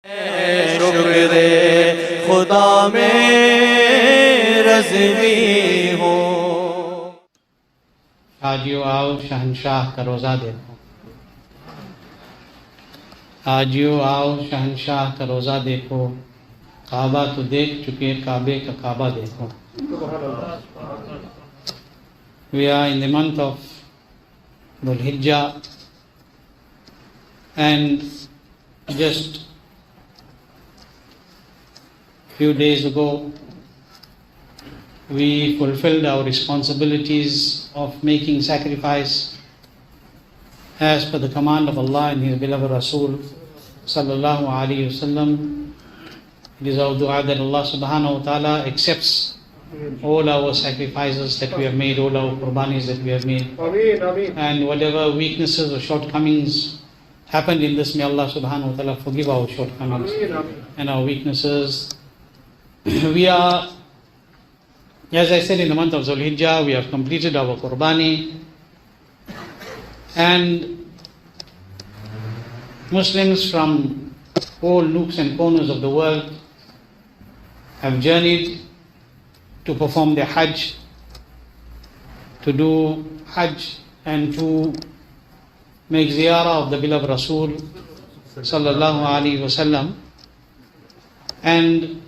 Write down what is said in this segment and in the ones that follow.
शुक्र खुदा में रज़वी हो। आजियो आओ शहनशाह का रोज़ा देखो, आजियो आओ शहनशाह का रोज़ा देखो, काबा तो देख चुके, काबे का काबा देखो। We are in the month of Dhul Hijjah, and just few days ago we fulfilled our responsibilities of making sacrifice as per the command of Allah and His beloved Rasul sallallahu alaihi wasallam. It is our dua that Allah subhanahu wa ta'ala accepts all our sacrifices that we have made, all our qurbanis that we have made. Ameen, ameen. And whatever weaknesses or shortcomings happened in this, may Allah subhanahu wa ta'ala forgive our shortcomings and our weaknesses. We are, as I said, in the month of Dhul Hijjah, we have completed our qurbani, and Muslims from all nooks and corners of the world have journeyed to perform their Hajj, to do Hajj and to make ziyarah of the beloved Rasul sallallahu alaihi wasallam. And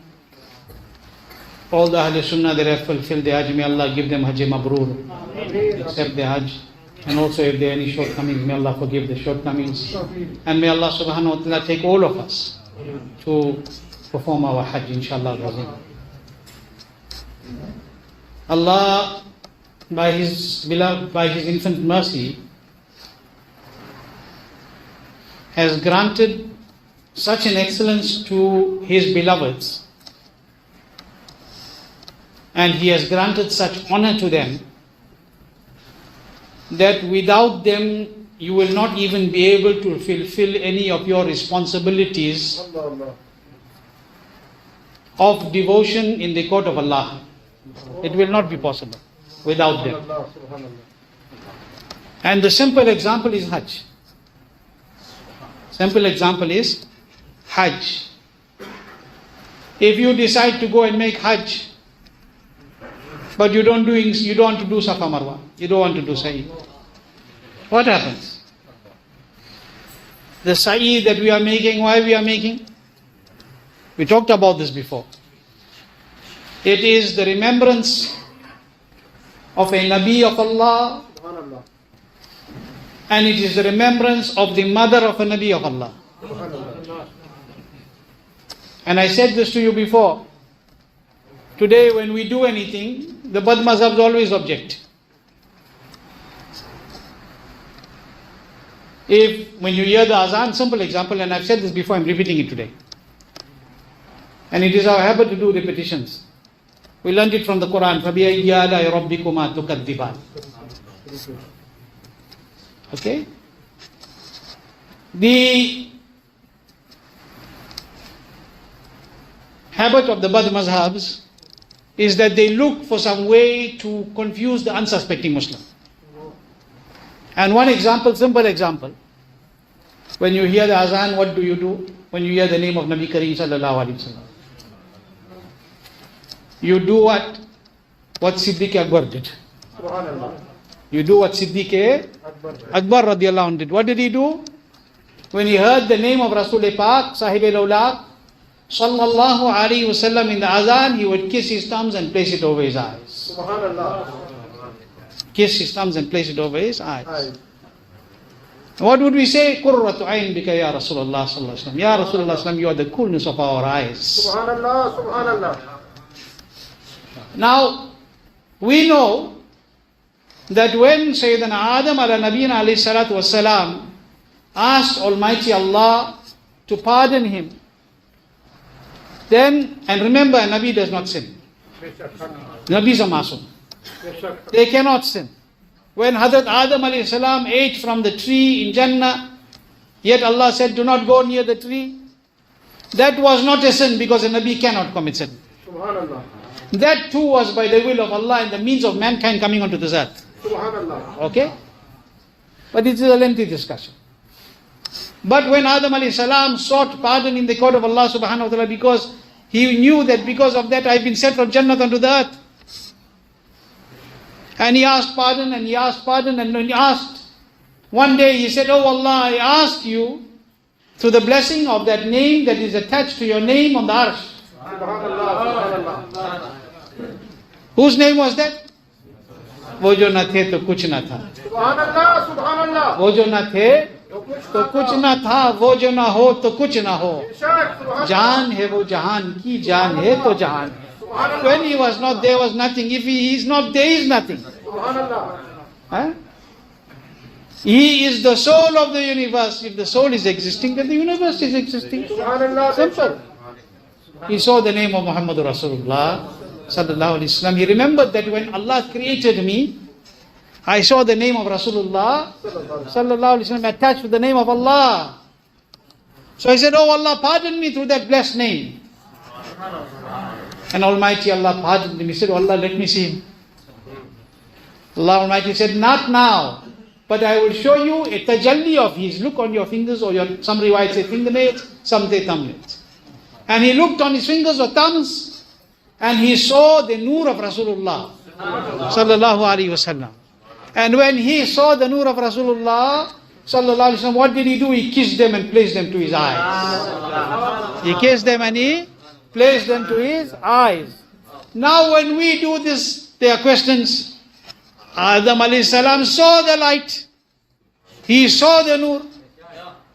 all the Ahl Sunnah that have fulfilled their Hajj, may Allah give them Hajj Mabrur, accept their Hajj. And also if there are any shortcomings, may Allah forgive the shortcomings. And may Allah subhanahu wa ta'ala take all of us to perform our Hajj, inshallah. Allah, by His infinite mercy, has granted such an excellence to His beloveds, and He has granted such honor to them, that without them you will not even be able to fulfill any of your responsibilities of devotion in the court of Allah. It will not be possible without them. And the simple example is Hajj. Simple example is Hajj. If you decide to go and make Hajj, but you don't want to do Safa Marwa, you don't want to do Sa'i, what happens? The Sa'i that we are making, why we are making? We talked about this before. It is the remembrance of a Nabi of Allah, and it is the remembrance of the mother of a Nabi of Allah. And I said this to you before. Today when we do anything, the Bad Mazhabs always object. When you hear the azan, simple example, and I've said this before, I'm repeating it today. And it is our habit to do repetitions. We learned it from the Quran. فَبِأَيِّ آلَاءِ رَبِّكُمَا تُكَذِّبَانِ. Okay? The habit of the Bad Mazhabs is that they look for some way to confuse the unsuspecting Muslim. And one example, simple example. When you hear the azan, what do you do? When you hear the name of Nabi Kareem sallallahu alaihi wasallam, you do what Siddiq Akbar did. You do what Siddiq Akbar radiallahu anhu did. What did he do? When he heard the name of Rasul Pak, Sahib al-Awlaq, sallallahu alaihi wasallam in the azan, he would kiss his thumbs and place it over his eyes. Kiss his thumbs and place it over his eyes. What would we say? Qurratu ayn bika ya Rasulullah sallallahu alaihi wasallam. Ya Rasulullah sallallahu alaihi wasallam, you are the coolness of our eyes. Subhanallah, subhanallah. Now, we know that when Sayyidina Adam ala Nabiyina alayhi salatu wasalam asked Almighty Allah to pardon him, then, and remember, Nabi does not sin. Nabis are masum. They cannot sin. When Hazrat Adam alayhi salam ate from the tree in Jannah, yet Allah said, do not go near the tree. That was not a sin, because a Nabi cannot commit sin. Subhanallah. That too was by the will of Allah and the means of mankind coming onto this earth. Subhanallah. Okay? But it is a lengthy discussion. But when Adam alayhi salam sought pardon in the court of Allah subhanahu wa ta'ala, because he knew that because of that I've been sent from Jannah onto the earth. And he asked pardon, and he asked pardon, and when he asked, one day he said, "Oh Allah, I ask you through the blessing of that name that is attached to your name on the arsh." Whose name was that? वो जो न थे तो कुछ न था. वो जो न थे तो कुछ न था, वो जो न हो तो कुछ न हो. जान है वो जहान की, जान है तो जहान है. When he was not, there was nothing. If he is not, there is nothing. Huh? He is the soul of the universe. If the soul is existing, then the universe is existing. Simple. He saw the name of Muhammadur Rasulullah sallallahu alaihi wasallam. He remembered that when Allah created me, I saw the name of Rasulullah sallallahu alaihi wasallam attached to the name of Allah. So I said, "Oh Allah, pardon me through that blessed name." And Almighty Allah pardoned him. He said, "Oh Allah, let me see him." Allah Almighty said, "Not now, but I will show you a tajalli of his. Look on your fingers, or your, some riwayat say fingernails, some say thumbnails." And he looked on his fingers or thumbs, and he saw the nur of Rasulullah sallallahu alaihi wasallam. And when he saw the nur of Rasulullah sallallahu alaihi wasallam, what did he do? He kissed them and placed them to his eyes. He kissed them and he placed them to his eyes. Now when we do this, there are questions. Adam alayhi salam saw the light. He saw the nur.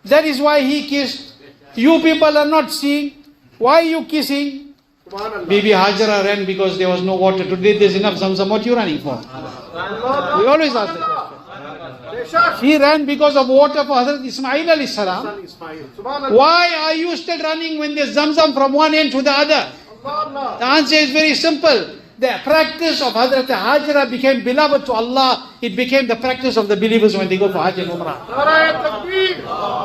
That is why he kissed. You people are not seeing. Why are you kissing? Bibi Hajara ran because there was no water. Today there's enough Zamzam. What are you running for? We always ask the question. She ran because of water for Hazrat Ismail alayhi salam. Why are you still running when there's Zamzam from one end to the other? The answer is very simple. The practice of Hazrat Hajra became beloved to Allah. It became the practice of the believers when they go for Hajj and Umrah.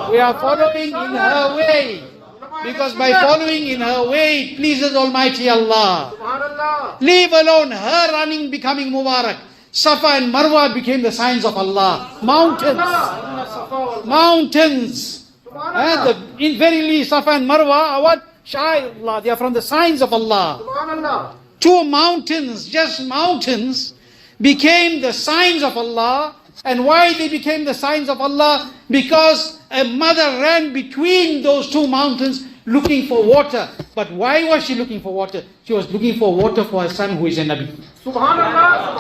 We are following in her way. Because by following in her way, it pleases Almighty Allah. Leave alone her running, becoming Mubarak. Safa and Marwa became the signs of Allah. Mountains. Mountains. Verily, Safa and Marwa are what? Shai Allah. They are from the signs of Allah. Two mountains, just mountains, became the signs of Allah. And why they became the signs of Allah? Because a mother ran between those two mountains looking for water. But why was she looking for water? She was looking for water for her son who is a Nabi.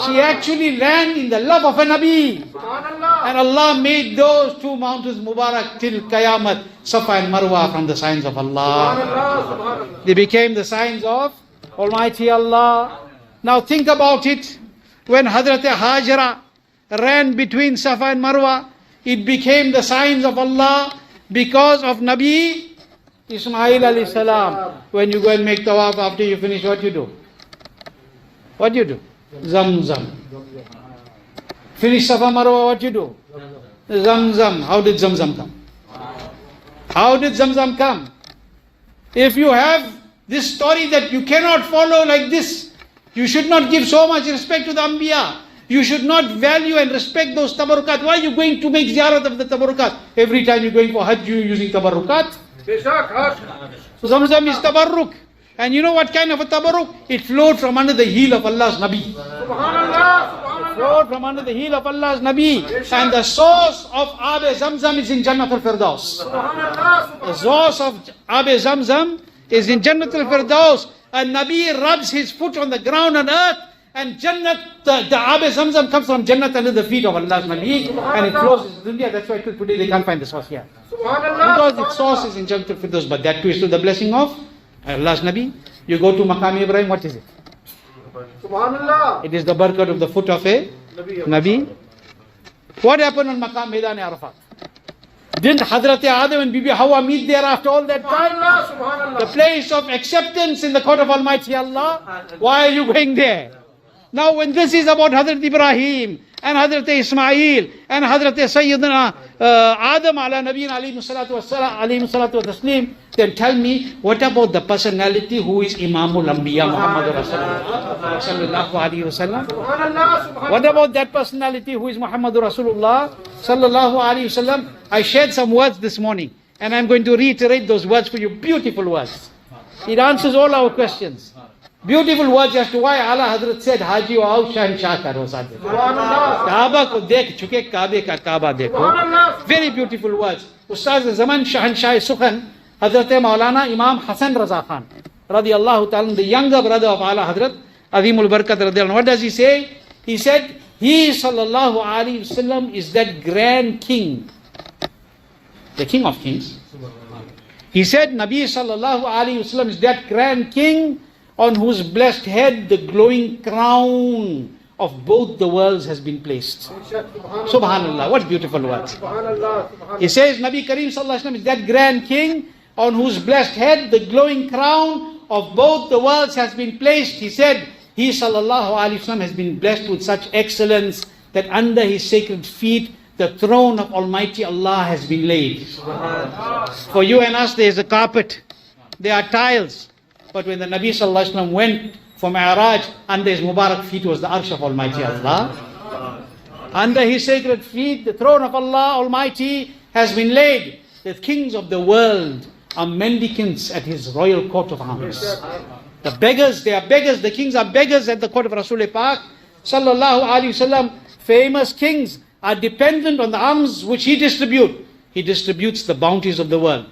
She actually ran in the love of a Nabi. And Allah made those two mountains Mubarak till Qayamat, Safa and Marwa, from the signs of Allah. They became the signs of Almighty Allah. Now think about it. When Hazrat Hajra ran between Safa and Marwa, it became the signs of Allah because of Nabi Ismail alayhi salam. When you go and make tawaf after you finish, what you do? What you do? Zamzam. Finish Safa Marwa, what you do? Zamzam. How did Zamzam come? How did Zamzam come? If you have this story that you cannot follow like this, you should not give so much respect to the Anbiya. You should not value and respect those tabarukat. Why are you going to make ziyarat of the tabarukat? Every time you're going for Hajj, you're using tabarukat. So Zamzam is tabarruk. And you know what kind of a tabarruk? It flowed from under the heel of Allah's Nabi. It flowed from under the heel of Allah's Nabi. And the source of Abe Zamzam is in Jannat al-Firdaus. The source of Abe Zamzam is in Jannat al-Firdaus. And Nabi rubs his foot on the ground on earth. And Jannat, the Abe Zamzam comes from Jannat under the feet of Allah's Nabi. And it flows into India. That's why till today they can't find the source here. Because its source is in Jannat al-Firdaus. But that too is to the blessing of Allah's Nabi. You go to Maqam Ibrahim, what is it? It is the barakat of the foot of a Nabi. What happened on Maqam Maidan Arafat? Didn't Hazrat Adam and Bibi Hawa meet there after all that time? The place of acceptance in the court of Almighty Allah. Why are you going there? Now when this is about Hazrat Ibrahim and Hazrat Ismail and Hazrat Sayyidina Adam ala Nabiyyin alayhi salatu wa taslim, then tell me, what about the personality who is Imamul Anbiya Muhammadur Rasulullah sallallahu alayhi wasallam? What about that personality who is Muhammadur Rasulullah sallallahu alayhi wasallam? I shared some words this morning. And I'm going to reiterate those words for you, beautiful words. It answers all our questions. Beautiful words as to why Allah Hazrat said, Haji aao Shahanshah ka roza dekho. Kaaba ko dekh chuke, Kaabe ka Kaaba dekho. Very beautiful words. Ustaz Zaman Shahanshah Sukhan, Hazrat Maulana Imam Hassan Raza Khan, radiyallahu ta'ala, the younger brother of Allah Hazrat, Azimul Barakat radiyallahu. What does he say? He said, he sallallahu alayhi wasallam is that grand king, the king of kings. He said, Nabi sallallahu alayhi wasallam is that grand king on whose blessed head the glowing crown of both the worlds has been placed. Subhanallah, what beautiful words. He says, Nabi Kareem sallallahu alayhi wasallam is that grand king on whose blessed head the glowing crown of both the worlds has been placed. He said, he sallallahu alayhi wasallam has been blessed with such excellence that under his sacred feet the throne of Almighty Allah has been laid. For you and us there is a carpet, there are tiles. But when the Nabi sallallahu alayhi wasallam went for Mi'raj, under his Mubarak feet was the arsh of Almighty Allah. Under his sacred feet the throne of Allah Almighty has been laid. The kings of the world are mendicants at his royal coat of arms. The beggars, they are beggars, the kings are beggars at the court of Rasul Pak sallallahu alayhi wasallam. Famous kings are dependent on the alms which he distributes. He distributes the bounties of the world.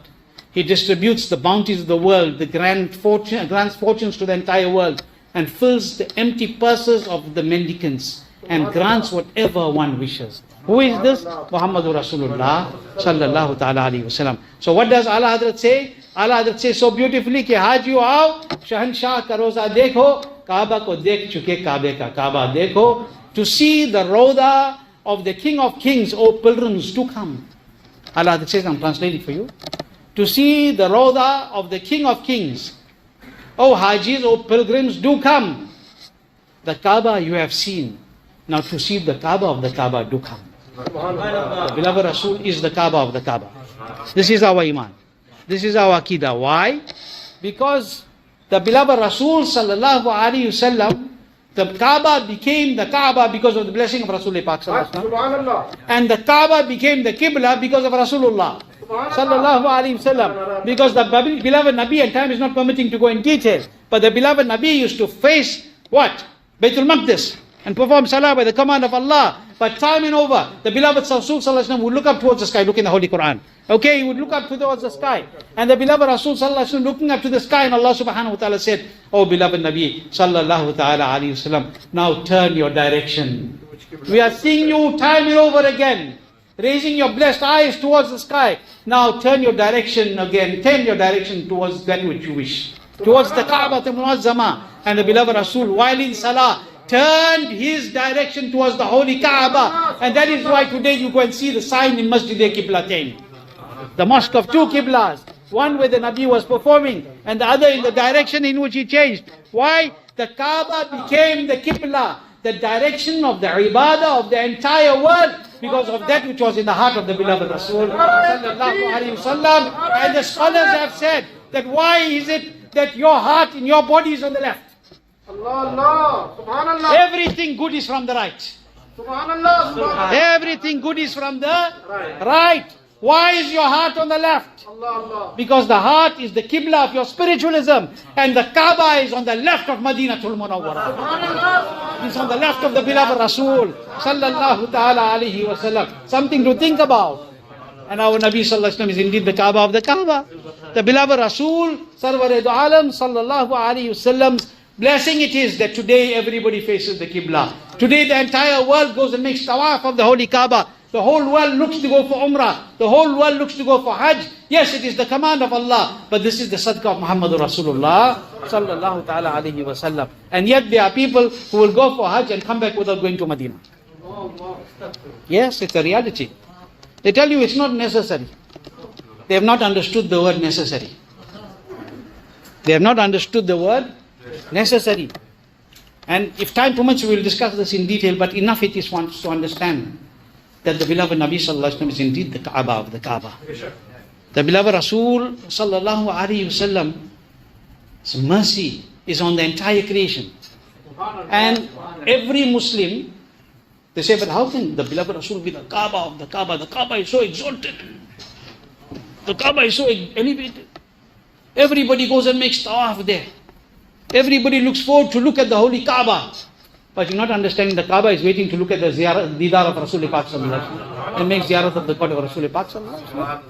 He distributes the bounties of the world, the grants fortunes to the entire world, and fills the empty purses of the mendicants and grants whatever one wishes. Who is this? Muhammadur Rasulullah sallallahu ta'ala alayhi wasallam. So what does Allah Hazrat say? Allah Hazrat says so beautifully, कि हाजियो आओ शहनशाह का रोजा देखो, काबा को देख चुके काबे का काबा देखो. To see the roda of the King of Kings, O pilgrims, do come. Allah Hazrat says, I'm translating for you. To see the roda of the King of Kings, O Hajis, O pilgrims, do come. The Kaaba you have seen. Now to see the Kaaba of the Kaaba, do come. The beloved Rasul is the Kaaba of the Kaaba. This is our Iman. This is our Aqidah. Why? Because the beloved Rasul sallallahu alayhi wasallam, the Kaaba became the Kaaba because of the blessing of Rasul Pak sallallahu alayhi wasallam. And the Kaaba became the Qibla because of Rasulullah sallallahu alayhi wasallam. Because the beloved Nabi, and time is not permitting to go in detail, but the beloved Nabi used to face what? Baitul Maqdis, and perform salah by the command of Allah. But time and over, the beloved Rasul sallallahu alayhi wasallam would look up towards the sky. Look in the Holy Quran. Okay, he would look up towards the sky. And the beloved Rasul sallallahu alayhi wasallam looking up to the sky, and Allah subhanahu wa ta'ala said, oh beloved Nabi sallallahu ta'ala alayhi wasallam, now turn your direction. We are seeing you time and over again, raising your blessed eyes towards the sky. Now turn your direction again, turn your direction towards that which you wish. Towards the Kaaba al-Muazzama. And the beloved Rasul, while in salah, turned his direction towards the holy Kaaba. And that is why today you go and see the sign in Masjid-e-Qiblatain. The mosque of two Qiblas. One where the Nabi was performing, and the other in the direction in which he changed. Why? The Kaaba became the Qibla, the direction of the ibadah of the entire world, because of that which was in the heart of the beloved Rasul sallallahu alaihi wasallam. And the scholars have said that why is it that your heart in your body is on the left? Allah, Allah, Subhanallah. Everything good is from the right. Subhanallah, Subhanallah. Everything good is from the right. Why is your heart on the left? Allah, Allah. Because the heart is the Qibla of your spiritualism, and the Kaaba is on the left of Madinatul Munawwara. It's on the left of the beloved Rasul sallallahu ta'ala alayhi wasallam. Something to think about. And our Nabi sallallahu alayhi wasallam is indeed the Kaaba of the Kaaba. The beloved Rasul Sarwar-e-Do Alam sallallahu alayhi wasallam's blessing it is that today everybody faces the Qibla. Today the entire world goes and makes tawaf of the holy Kaaba. The whole world looks to go for Umrah. The whole world looks to go for Hajj. Yes, it is the command of Allah, but this is the sadaqah of Muhammadur Rasulullah sallallahu ta'ala alayhi wa sallam. And yet there are people who will go for Hajj and come back without going to Medina. Yes, it's a reality. They tell you it's not necessary. They have not understood the word necessary. They have not understood the word necessary. And if time permits, we will discuss this in detail, but enough it is for us to understand that the beloved Nabi sallallahu alaihi wasallam is indeed the Kaaba of the Kaaba. The beloved Rasul sallallahu alaihi wasallam's mercy is on the entire creation. And every Muslim, they say, but how can the beloved Rasul be the Kaaba of the Kaaba? The Kaaba is so exalted. The Kaaba is so elevated. Everybody goes and makes tawaf there. Everybody looks forward to look at the holy Kaaba. But you're not understanding the Kaaba is waiting to look at the Didar of Rasul Pak Sallallahu Alaihi Wasallam and make ziyarat of the court of Rasul Pak Sallallahu Alaihi Wasallam.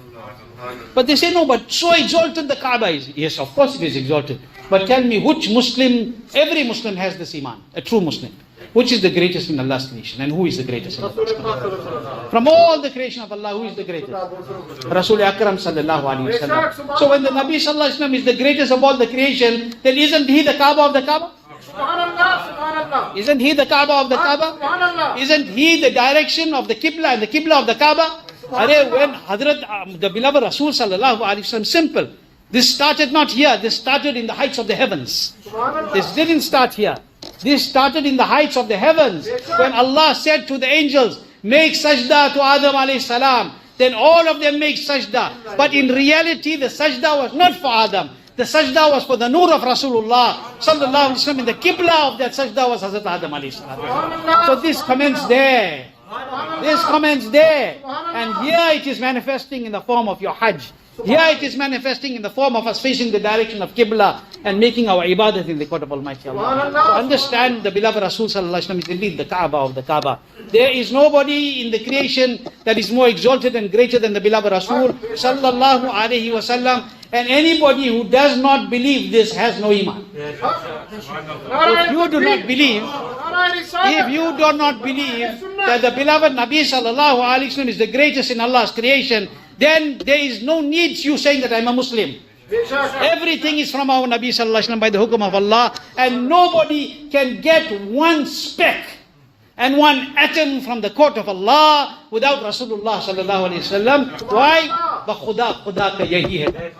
But they say, no, but so exalted the Kaaba is. Yes, of course it is exalted. But tell me, which Muslim, every Muslim has this iman, a true Muslim. Which is the greatest in Allah's creation? And who is the greatest in Allah's creation? From all the creation of Allah, who is the greatest? Rasul Akram Sallallahu Alaihi Wasallam. So when the Nabi Sallallahu Alaihi Wasallam is the greatest of all the creation, then isn't he the Kaaba of the Kaaba? Isn't he the Kaaba of the Kaaba? Isn't he the direction of the Qibla and the Qibla of the Kaaba? When Hazrat, the beloved Rasul Sallallahu Alaihi Wasallam, simple. This started not here, this started in the heights of the heavens. This didn't start here. This started in the heights of the heavens. When Allah said to the angels, make sajda to Adam alayhi salam, then all of them make sajda. But in reality, the sajda was not for Adam. The sajda was for the nur of Rasulullah Sallallahu Alaihi Wasallam. And the Qibla of that sajda was Hazrat Adam alayhi salam. So this comments there. This comments there. And here it is manifesting in the form of your Hajj. Here it is manifesting in the form of us facing the direction of Qibla and making our ibadat in the court of Almighty Allah. So understand the beloved Rasul Sallallahu Alaihi Wasallam is indeed the Kaaba of the Kaaba. There is nobody in the creation that is more exalted and greater than the beloved Rasul Sallallahu Alaihi Wasallam. And anybody who does not believe this has no iman. If you do not believe, that the beloved Nabi Sallallahu Alaihi Wasallam is the greatest in Allah's creation, then there is no need you saying that I'm a Muslim. Everything is from our Nabi Sallallahu Alaihi Wasallam by the hukum of Allah, and nobody can get one speck and one atom from the court of Allah without Rasulullah Sallallahu Alaihi Wasallam. Why? Bakhuda ka yahi hai.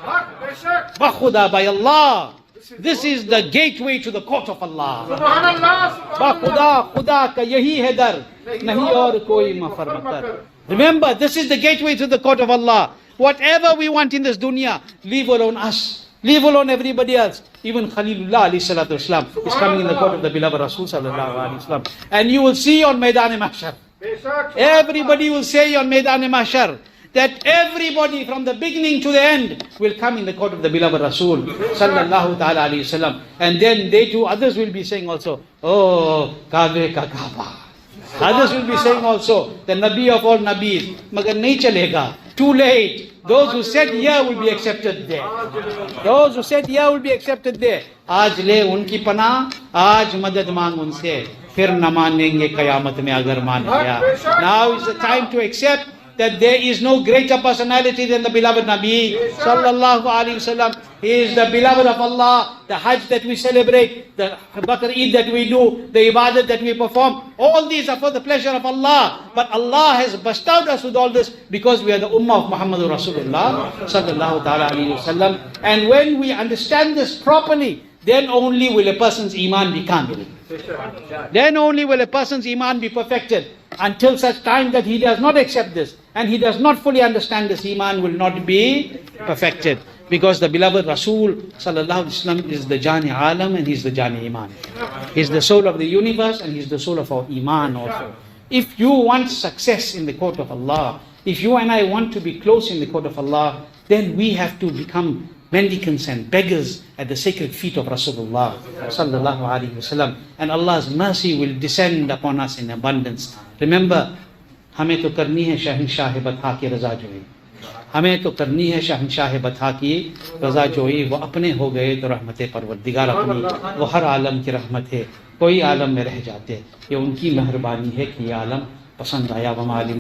Bakhuda, by Allah. This is the gateway to the court of Allah. Bakhuda ka yahi hai dar, nahi aur koi mafarmatar. Remember, this is the gateway to the court of Allah. Whatever we want in this dunya, leave alone us. Leave alone everybody else. Even Khalilullah alayhi salatu wasalam is coming in the court of the beloved Rasul sallallahu alayhi wasallam. And you will see on Maidan Mahshar. Everybody will say on Maidan Mahshar that everybody from the beginning to the end will come in the court of the beloved Rasul sallallahu ta'ala alayhi wasallam. And then they too, others will be saying also, oh, Kaa'ba Ka Kaa'ba. Others will be saying also, the Nabi of all Nabis, magar nahi chalega, too late. Those who said yeah will be accepted there. Those who said yeah will be accepted there. Aaj le unki pana, aaj madad maang unse, fir na manenge qayamat mein agar maan gaya. Now is the time to accept that there is no greater personality than the beloved Nabi Sallallahu Alaihi Wasallam. He is the beloved of Allah. The Hajj that we celebrate, the Bakr Eid that we do, the Ibadat that we perform, all these are for the pleasure of Allah. But Allah has bestowed us with all this because we are the Ummah of Muhammadur Rasulullah Sallallahu Alaihi Wasallam. And when we understand this properly, then only will a person's iman be kamil. Then only will a person's iman be perfected. Until such time that he does not accept this and he does not fully understand this, iman will not be perfected. Because the beloved Rasul Sallallahu Alaihi Wasallam is the Jani Alam and he's the Jani Iman. He's the soul of the universe and he's the soul of our iman also. If you want success in the court of Allah, if you and I want to be close in the court of Allah, then we have to become mendicants and beggars at the sacred feet of Rasulullah Sallallahu Alaihi Wasallam. And Allah's mercy will descend upon us in abundance. Remember, हमें तो करनी है शहंशाह बता की रज़ा जोई. हमें तो करनी है शहंशाह बता की रज़ा जोई. वो अपने हो गए तो रहमत परवरदिगार अपनी, वो हर आलम की रहमत है, कोई आलम में रह जाते. ये उनकी मेहरबानी है कि ये आलम पसंद आया. वमा अली